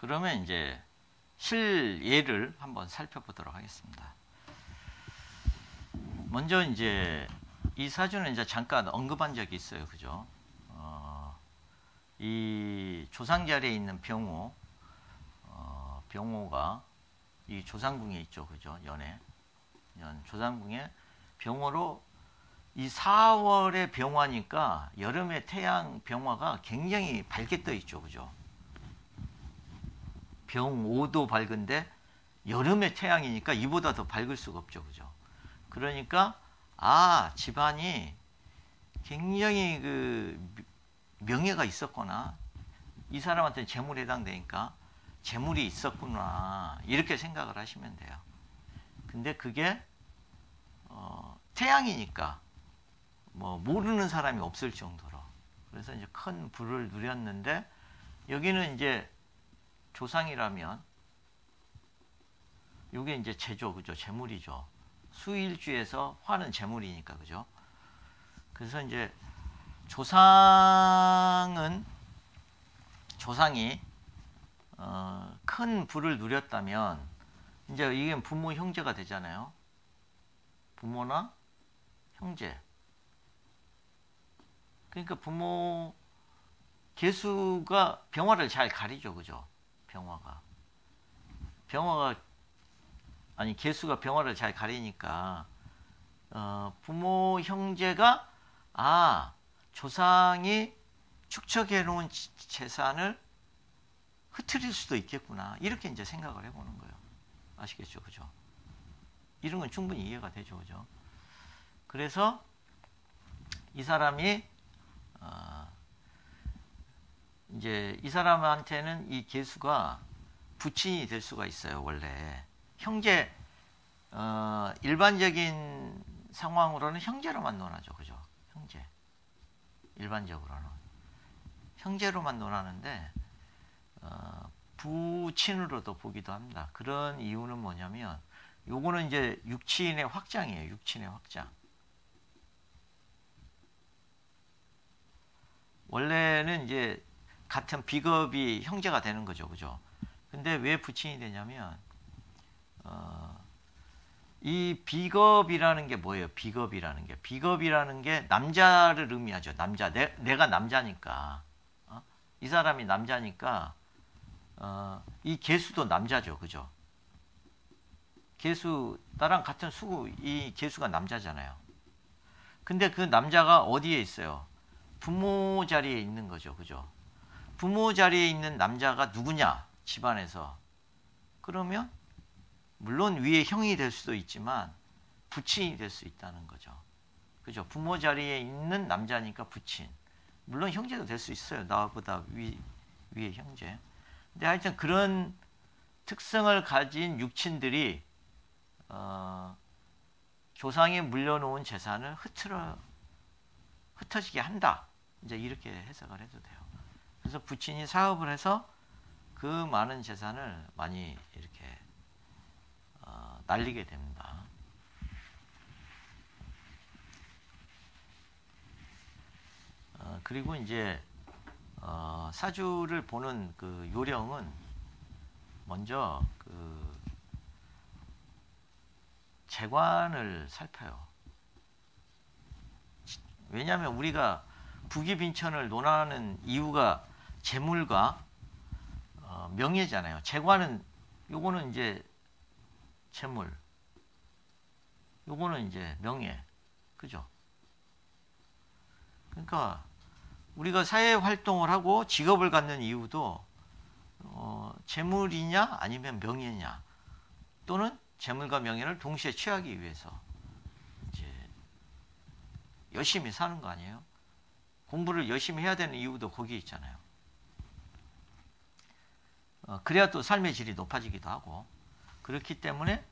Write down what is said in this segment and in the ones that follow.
그러면 이제 실예를 한번 살펴보도록 하겠습니다. 먼저 이제 이 사주는 이제 잠깐 언급한 적이 있어요. 그죠? 이 조상 자리에 있는 병호, 병호가 이 조상궁에 있죠. 그죠? 연 조상궁에 병호로 이 4월에 병화니까 여름에 태양 병화가 굉장히 밝게 떠 있죠. 그죠? 병오도 밝은데 여름에 태양이니까 이보다 더 밝을 수가 없죠. 그죠? 그러니까 집안이 굉장히 그 명예가 있었거나 이 사람한테 재물에 해당되니까 재물이 있었구나 이렇게 생각을 하시면 돼요. 근데 그게 태양이니까 뭐 모르는 사람이 없을 정도로 그래서 이제 큰 부를 누렸는데 여기는 이제 조상이라면 이게 이제 재죠. 그죠? 재물이죠. 수일주에서 화는 재물이니까. 그죠? 그래서 이제 조상이 큰 부를 누렸다면 이제 이게 부모 형제가 되잖아요. 부모나 형제. 그러니까 부모 계수가 병화를 잘 가리죠. 그죠? 계수가 병화를 잘 가리니까 부모 형제가 조상이 축적해 놓은 재산을 흐트릴 수도 있겠구나 이렇게 이제 생각을 해보는 거예요. 아시겠죠? 그죠? 이런 건 충분히 이해가 되죠. 그죠? 그래서 이 사람이 이제 이 사람한테는 이 계수가 부친이 될 수가 있어요. 원래 형제 일반적인 상황으로는 형제로만 논하죠. 그죠? 형제 일반적으로는 형제로만 논하는데 부친으로도 보기도 합니다. 그런 이유는 뭐냐면 요거는 이제 육친의 확장이에요. 육친의 확장. 원래는 이제 같은 비겁이 형제가 되는 거죠. 그죠? 근데 왜 부친이 되냐면 이 비겁이라는 게 뭐예요? 비겁이라는 게 남자를 의미하죠. 남자. 내가 남자니까. 이 사람이 남자니까 이 계수도 남자죠. 그죠? 계수 나랑 같은 수구 이 계수가 남자잖아요. 근데 그 남자가 어디에 있어요? 부모 자리에 있는 거죠. 그죠? 부모 자리에 있는 남자가 누구냐? 집안에서. 그러면 물론 위에 형이 될 수도 있지만 부친이 될 수 있다는 거죠. 그죠? 부모 자리에 있는 남자니까 부친. 물론 형제도 될 수 있어요. 나보다 위에 형제. 근데 하여튼 그런 특성을 가진 육친들이 조상이 물려놓은 재산을 흩어지게 한다. 이제 이렇게 해석을 해도 돼요. 그래서 부친이 사업을 해서 그 많은 재산을 많이 이렇게 날리게 됩니다. 그리고 이제 사주를 보는 그 요령은 먼저 그 재관을 살펴요. 왜냐하면 우리가 부귀빈천을 논하는 이유가 재물과 명예잖아요. 재관은 요거는 이제 재물, 요거는 이제 명예, 그죠? 그러니까 우리가 사회 활동을 하고 직업을 갖는 이유도 재물이냐 아니면 명예냐 또는 재물과 명예를 동시에 취하기 위해서 이제 열심히 사는 거 아니에요? 공부를 열심히 해야 되는 이유도 거기에 있잖아요. 그래야 또 삶의 질이 높아지기도 하고 그렇기 때문에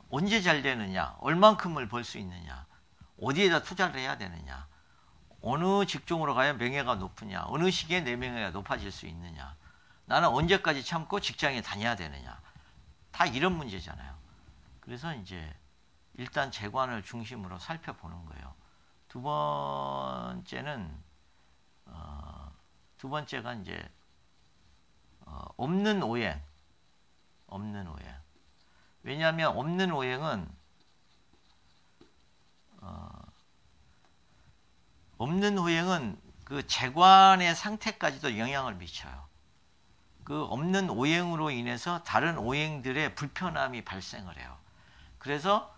언제 잘 되느냐, 얼만큼을 벌 수 있느냐, 어디에다 투자를 해야 되느냐, 어느 직종으로 가야 명예가 높으냐, 어느 시기에 내 명예가 높아질 수 있느냐, 나는 언제까지 참고 직장에 다녀야 되느냐, 다 이런 문제잖아요. 그래서 이제 일단 재관을 중심으로 살펴보는 거예요. 두 번째가 이제 없는 오행. 왜냐하면 없는 오행은 그 재관의 상태까지도 영향을 미쳐요. 그 없는 오행으로 인해서 다른 오행들의 불편함이 발생을 해요. 그래서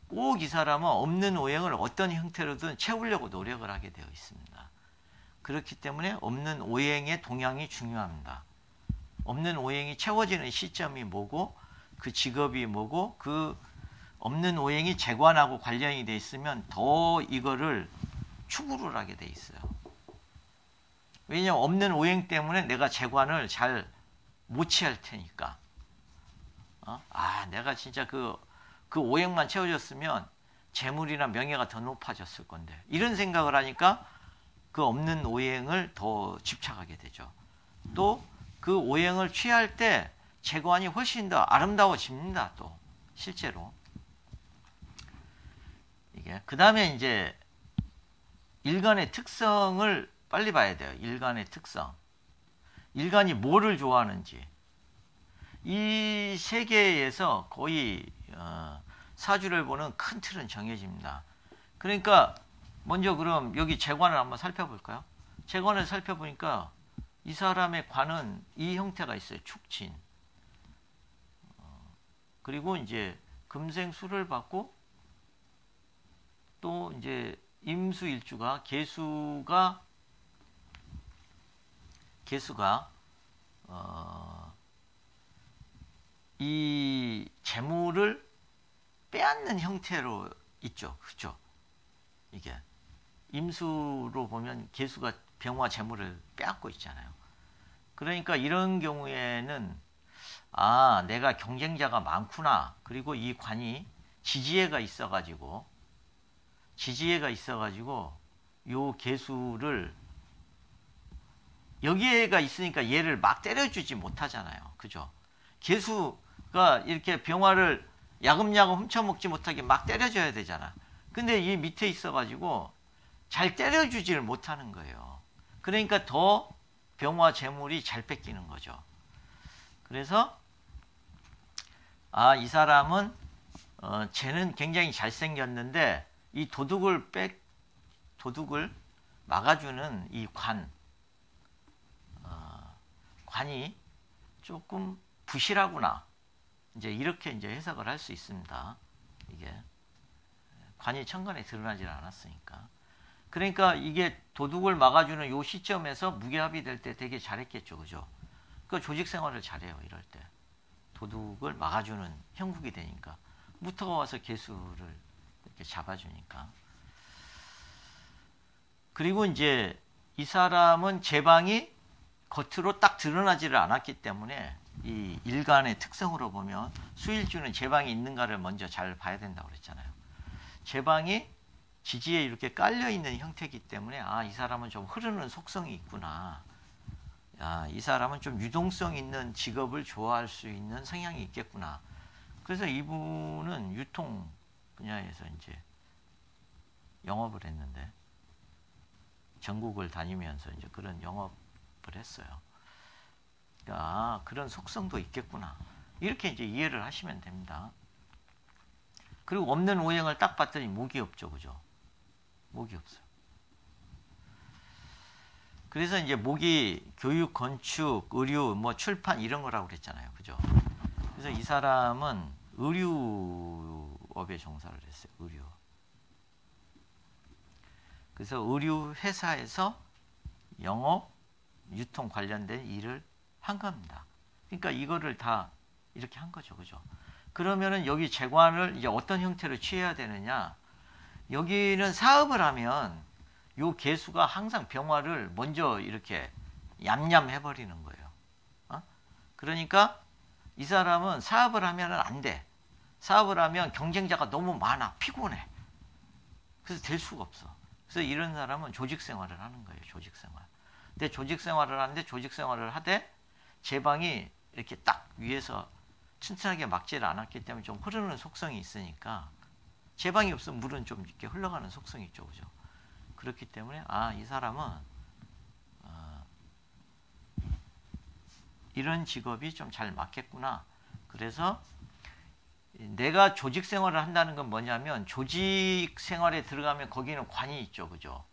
꼭 이 사람은 없는 오행을 어떤 형태로든 채우려고 노력을 하게 되어 있습니다. 그렇기 때문에 없는 오행의 동향이 중요합니다. 없는 오행이 채워지는 시점이 뭐고, 그 직업이 뭐고, 그 없는 오행이 재관하고 관련이 돼 있으면 더 이거를 추구를 하게 돼 있어요. 왜냐하면 없는 오행 때문에 내가 재관을 잘 못 취할 테니까. 내가 진짜 그 오행만 채워졌으면 재물이나 명예가 더 높아졌을 건데. 이런 생각을 하니까 그 없는 오행을 더 집착하게 되죠. 또 그 오행을 취할 때 재관이 훨씬 더 아름다워집니다. 또 실제로. 이게 그 다음에 이제 일간의 특성을 빨리 봐야 돼요. 일간의 특성. 일간이 뭐를 좋아하는지. 이 세계에서 거의 사주를 보는 큰 틀은 정해집니다. 그러니까 먼저 그럼 여기 재관을 한번 살펴볼까요? 재관을 살펴보니까 이 사람의 관은 이 형태가 있어요. 축진. 그리고 이제 금생수를 받고 또 이제 임수일주가 개수가 이 재물을 빼앗는 형태로 있죠. 그렇죠? 이게 임수로 보면 개수가 병화 재물을 빼앗고 있잖아요. 그러니까 이런 경우에는 내가 경쟁자가 많구나. 그리고 이 관이 지지애가 있어가지고 요 개수를 여기에가 있으니까 얘를 막 때려주지 못하잖아요. 그죠? 개수가 이렇게 병화를 야금야금 훔쳐먹지 못하게 막 때려줘야 되잖아. 근데 이 밑에 있어가지고 잘 때려주지를 못하는 거예요. 그러니까 더 병화 재물이 잘 뺏기는 거죠. 그래서 이 사람은 쟤는 굉장히 잘생겼는데 이 도둑을 막아주는 이 관이 조금 부실하구나. 이제 이렇게 이제 해석을 할 수 있습니다. 이게 관이 천간에 드러나질 않았으니까. 그러니까 이게 도둑을 막아주는 요 시점에서 무게합이 될 때 되게 잘했겠죠. 그죠? 그 조직 생활을 잘해요. 이럴 때. 도둑을 막아주는 형국이 되니까. 무토가 와서 개수를 이렇게 잡아주니까. 그리고 이제 이 사람은 재방이 겉으로 딱 드러나지를 않았기 때문에 이 일간의 특성으로 보면 수일주는 재방이 있는가를 먼저 잘 봐야 된다고 그랬잖아요. 재방이 지지에 이렇게 깔려있는 형태이기 때문에 이 사람은 좀 흐르는 속성이 있구나. 이 사람은 좀 유동성 있는 직업을 좋아할 수 있는 성향이 있겠구나. 그래서 이분은 유통 분야에서 이제 영업을 했는데 전국을 다니면서 이제 그런 영업을 했어요. 그런 속성도 있겠구나. 이렇게 이제 이해를 하시면 됩니다. 그리고 없는 오행을 딱 봤더니 목이 없죠. 그죠? 목이 없어요. 그래서 이제 목이 교육, 건축, 의류, 출판 이런 거라고 그랬잖아요. 그죠? 그래서 이 사람은 의류업에 종사를 했어요. 의류. 그래서 의류 회사에서 영업, 유통 관련된 일을 한 겁니다. 그러니까 이거를 다 이렇게 한 거죠. 그죠? 그러면은 여기 재관을 이제 어떤 형태로 취해야 되느냐? 여기는 사업을 하면 요 개수가 항상 병화를 먼저 이렇게 얌얌 해버리는 거예요. 그러니까 이 사람은 사업을 하면은 안 돼. 사업을 하면 경쟁자가 너무 많아. 피곤해. 그래서 될 수가 없어. 그래서 이런 사람은 조직 생활을 하는 거예요. 조직 생활. 근데 조직 생활을 하는데 조직 생활을 하되 재방이 이렇게 딱 위에서 튼튼하게 막지를 않았기 때문에 좀 흐르는 속성이 있으니까 재방이 없으면 물은 좀 이렇게 흘러가는 속성이 있죠. 그죠? 그렇기 때문에 이 사람은 이런 직업이 좀 잘 맞겠구나. 그래서 내가 조직 생활을 한다는 건 뭐냐면 조직 생활에 들어가면 거기는 관이 있죠. 그죠?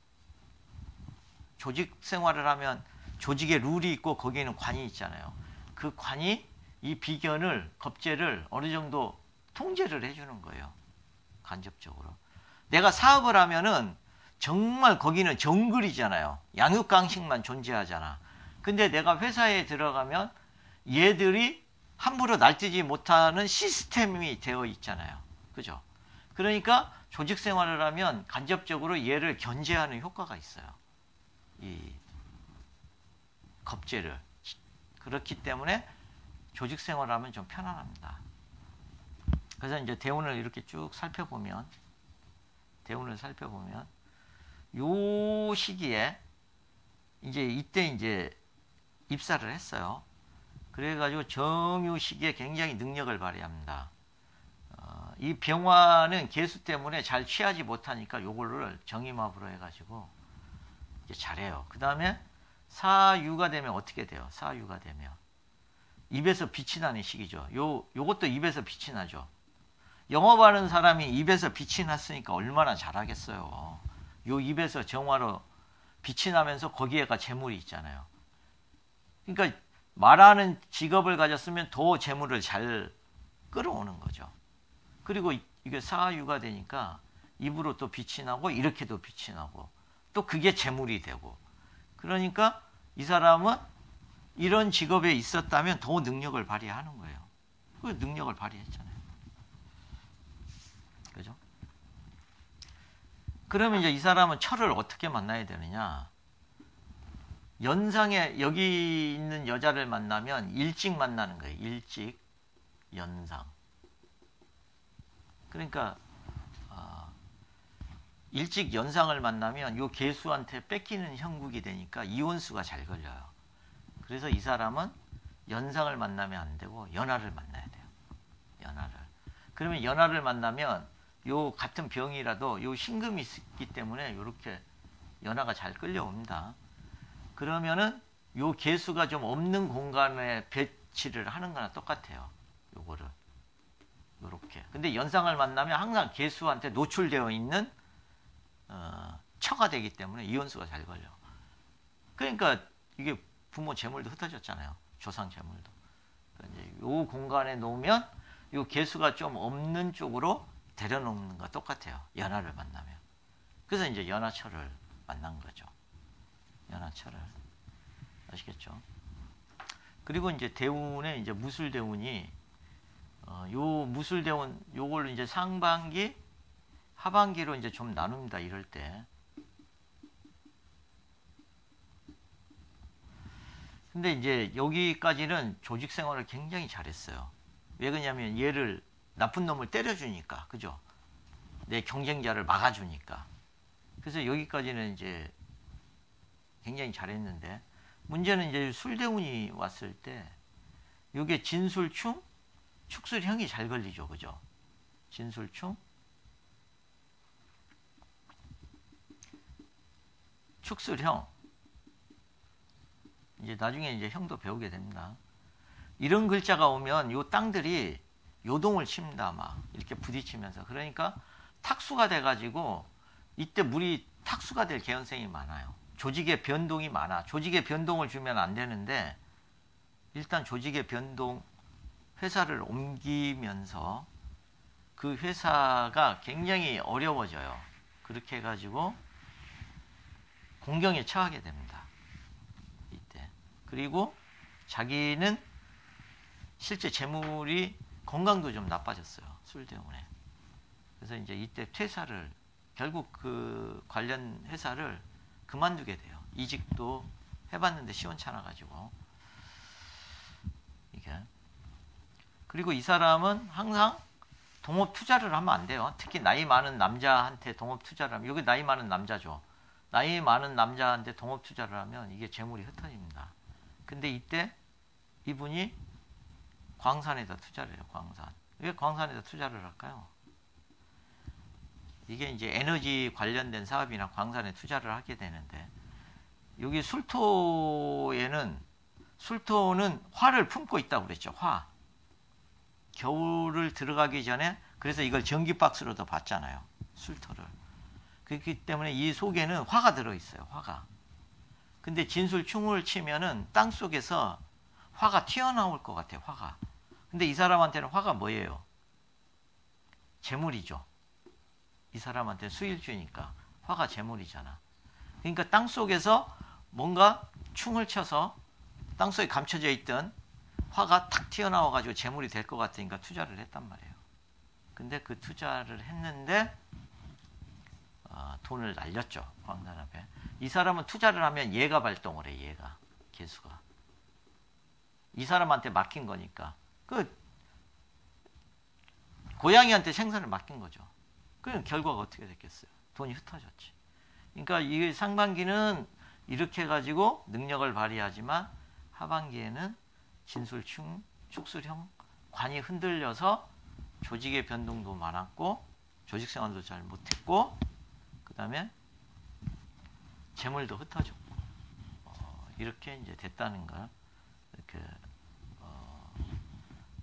조직 생활을 하면 조직의 룰이 있고 거기에는 관이 있잖아요. 그 관이 이 비견을, 겁재를 어느 정도 통제를 해주는 거예요. 간접적으로. 내가 사업을 하면은 정말 거기는 정글이잖아요. 양육강식만 존재하잖아. 근데 내가 회사에 들어가면 얘들이 함부로 날뛰지 못하는 시스템이 되어 있잖아요. 그죠? 그러니까 조직 생활을 하면 간접적으로 얘를 견제하는 효과가 있어요. 이 겁재를. 그렇기 때문에 조직 생활을 하면 좀 편안합니다. 그래서 이제 대운을 이렇게 쭉 살펴보면, 요 시기에 이때 입사를 했어요. 그래가지고 정유 시기에 굉장히 능력을 발휘합니다. 이 병화는 개수 때문에 잘 취하지 못하니까 요거를 정임합으로 해가지고 이제 잘해요. 그 다음에 사유가 되면 어떻게 돼요? 사유가 되면 입에서 빛이 나는 시기죠. 요것도 입에서 빛이 나죠. 영업하는 사람이 입에서 빛이 났으니까 얼마나 잘하겠어요. 요 입에서 정화로 빛이 나면서 거기에가 재물이 있잖아요. 그러니까 말하는 직업을 가졌으면 더 재물을 잘 끌어오는 거죠. 그리고 이게 사유가 되니까 입으로 또 빛이 나고 이렇게도 빛이 나고 또 그게 재물이 되고, 그러니까 이 사람은 이런 직업에 있었다면 더 능력을 발휘하는 거예요. 그 능력을 발휘했잖아요. 그죠? 그러면 이제 이 사람은 철을 어떻게 만나야 되느냐? 연상에 여기 있는 여자를 만나면 일찍 만나는 거예요. 일찍, 연상. 그러니까 일찍 연상을 만나면 요 개수한테 뺏기는 형국이 되니까 이혼수가 잘 걸려요. 그래서 이 사람은 연상을 만나면 안 되고 연하를 만나야 돼요. 연하를. 그러면 연하를 만나면 요 같은 병이라도 요 신금이 있기 때문에 요렇게 연하가 잘 끌려옵니다. 그러면은 요 개수가 좀 없는 공간에 배치를 하는 거나 똑같아요. 요거를. 요렇게. 근데 연상을 만나면 항상 개수한테 노출되어 있는 처가 되기 때문에 이혼수가 잘 걸려. 그러니까 이게 부모 재물도 흩어졌잖아요. 조상 재물도. 그러니까 이제 요 공간에 놓으면 요 개수가 좀 없는 쪽으로 데려놓는 거 똑같아요. 연하를 만나면. 그래서 이제 연하철을 만난 거죠. 연하철을. 아시겠죠? 그리고 이제 대운에 이제 무술대운이 요 무술대운 요걸 이제 상반기, 하반기로 이제 좀 나눕니다. 이럴 때. 근데 이제 여기까지는 조직 생활을 굉장히 잘했어요. 왜 그러냐면 얘를 나쁜 놈을 때려주니까. 그죠? 내 경쟁자를 막아주니까. 그래서 여기까지는 이제 굉장히 잘했는데, 문제는 이제 술대운이 왔을 때 요게 진술충, 축술형이 잘 걸리죠. 그죠? 진술충, 축술형. 이제 나중에 이제 형도 배우게 됩니다. 이런 글자가 오면 요 땅들이 요동을 칩니다. 막 이렇게 부딪히면서. 그러니까 탁수가 돼가지고 이때 물이 탁수가 될 개연성이 많아요. 조직의 변동이 많아. 조직의 변동을 주면 안 되는데 일단 조직의 변동, 회사를 옮기면서 그 회사가 굉장히 어려워져요. 그렇게 해가지고 공경에 처하게 됩니다. 이때. 그리고 자기는 실제 재물이 건강도 좀 나빠졌어요. 술 때문에. 그래서 이제 이때 퇴사를, 결국 그 관련 회사를 그만두게 돼요. 이직도 해봤는데 시원찮아가지고. 이게. 그리고 이 사람은 항상 동업 투자를 하면 안 돼요. 특히 나이 많은 남자한테 동업 투자를 하면, 여기 나이 많은 남자죠. 나이 많은 남자한테 동업 투자를 하면 이게 재물이 흩어집니다. 근데 이때 이분이 광산에다 투자를 해요. 광산. 왜 광산에다 투자를 할까요? 이게 이제 에너지 관련된 사업이나 광산에 투자를 하게 되는데, 여기 술토에는 술토는 화를 품고 있다고 그랬죠. 화. 겨울을 들어가기 전에 그래서 이걸 전기박스로도 봤잖아요. 술토를. 그렇기 때문에 이 속에는 화가 들어있어요. 화가. 근데 진술충을 치면은 땅 속에서 화가 튀어나올 것 같아요. 화가. 근데 이 사람한테는 화가 뭐예요? 재물이죠. 이 사람한테 수일주니까 화가 재물이잖아. 그러니까 땅 속에서 뭔가 충을 쳐서 땅 속에 감춰져 있던 화가 탁 튀어나와 가지고 재물이 될 것 같으니까 투자를 했단 말이에요. 근데 그 투자를 했는데 돈을 날렸죠. 광단합에. 이 사람은 투자를 하면 얘가 발동을 해. 얘가. 개수가. 이 사람한테 맡긴 거니까. 그 고양이한테 생선을 맡긴 거죠. 그럼 결과가 어떻게 됐겠어요? 돈이 흩어졌지. 그러니까 이 상반기는 이렇게 해가지고 능력을 발휘하지만 하반기에는 진술충, 축술형, 관이 흔들려서 조직의 변동도 많았고 조직 생활도 잘 못했고 그 다음에 재물도 흩어졌고 이렇게 이제 됐다는 걸 이렇게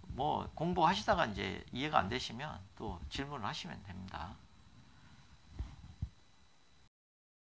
뭐 공부하시다가 이제 이해가 안 되시면 또 질문을 하시면 됩니다.